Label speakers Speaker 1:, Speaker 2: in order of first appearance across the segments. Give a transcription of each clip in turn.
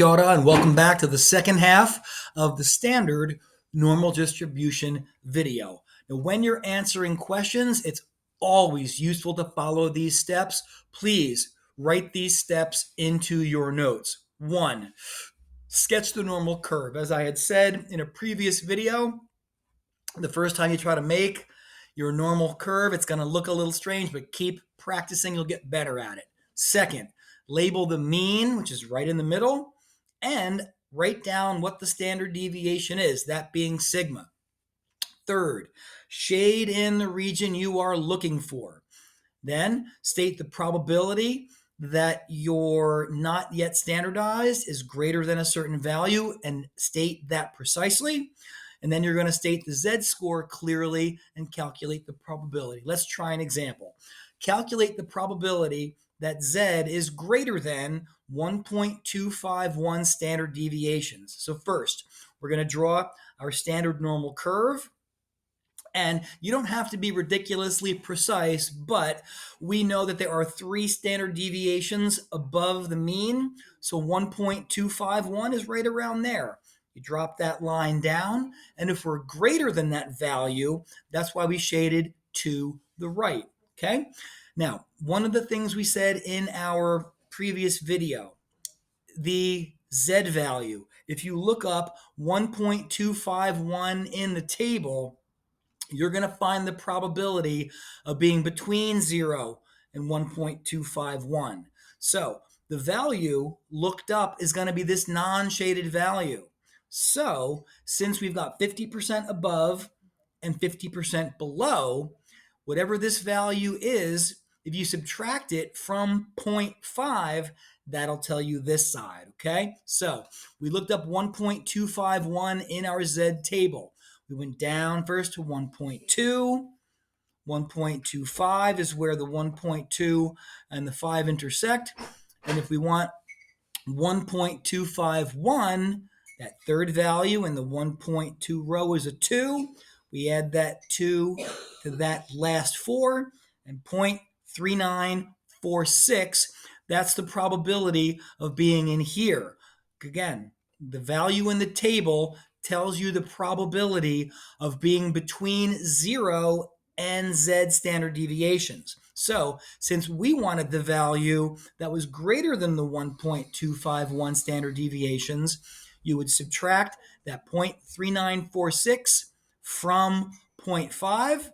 Speaker 1: Kia ora and welcome back to the second half of the standard normal distribution video. Now, when you're answering questions, it's always useful to follow these steps. Please write these steps into your notes. 1, sketch the normal curve. As I had said in a previous video, the first time you try to make your normal curve, it's going to look a little strange, but keep practicing, you'll get better at it. Second, label the mean, which is right in the middle, and write down what the standard deviation is, that being sigma. Third, shade in the region you are looking for. Then state the probability that your not yet standardized is greater than a certain value and state that precisely. And then you're going to state the z-score clearly and calculate the probability. Let's try an example. Calculate the probability that z is greater than 1.251 standard deviations. So first, we're going to draw our standard normal curve. And you don't have to be ridiculously precise, but we know that there are 3 standard deviations above the mean. So 1.251 is right around there. You drop that line down, and if we're greater than that value, that's why we shaded to the right, okay? Now, one of the things we said in our previous video, the Z value, if you look up 1.251 in the table, you're going to find the probability of being between 0 and 1.251. So the value looked up is going to be this non-shaded value. So since we've got 50% above and 50% below, whatever this value is, if you subtract it from 0.5, that'll tell you this side, okay? So we looked up 1.251 in our Z table. We went down first to 1.2. 1.25 is where the 1.2 and the 5 intersect. And if we want 1.251, that third value in the 1.2 row is a 2. We add that 2 to that last 4, and 0.3946, that's the probability of being in here. Again, the value in the table tells you the probability of being between 0 and Z standard deviations. So since we wanted the value that was greater than the 1.251 standard deviations, you would subtract that 0.3946 from 0.5,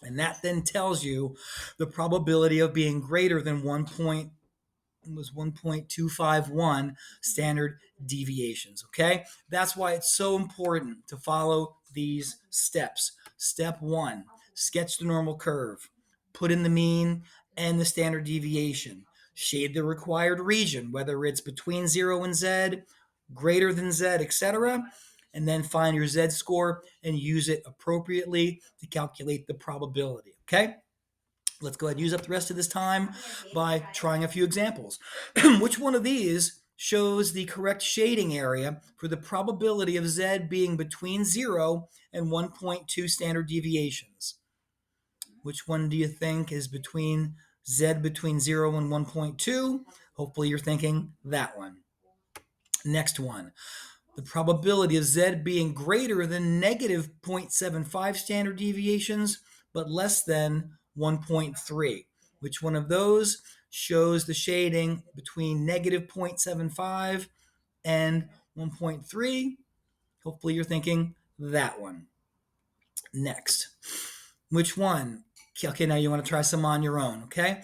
Speaker 1: and that then tells you the probability of being greater than 1.251 standard deviations, okay? That's why it's so important to follow these steps. Step 1, sketch the normal curve. Put in the mean and the standard deviation. Shade the required region, whether it's between 0 and Z, greater than Z, etc., and then find your Z-score and use it appropriately to calculate the probability, okay? Let's go ahead and use up the rest of this time by trying a few examples. Which one of these shows the correct shading area for the probability of Z being between 0 and 1.2 standard deviations? Which one do you think is between Z between 0 and 1.2? Hopefully you're thinking that one. Next one. The probability of Z being greater than negative 0.75 standard deviations, but less than 1.3. Which one of those shows the shading between negative 0.75 and 1.3? Hopefully you're thinking that one. Next. Which one? Okay, now you want to try some on your own, okay?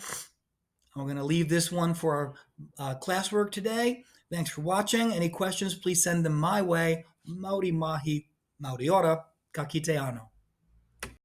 Speaker 1: I'm going to leave this one for our classwork today. Thanks for watching. Any questions, please send them my way. Mauri mahi, mauri ora, ka kite ano.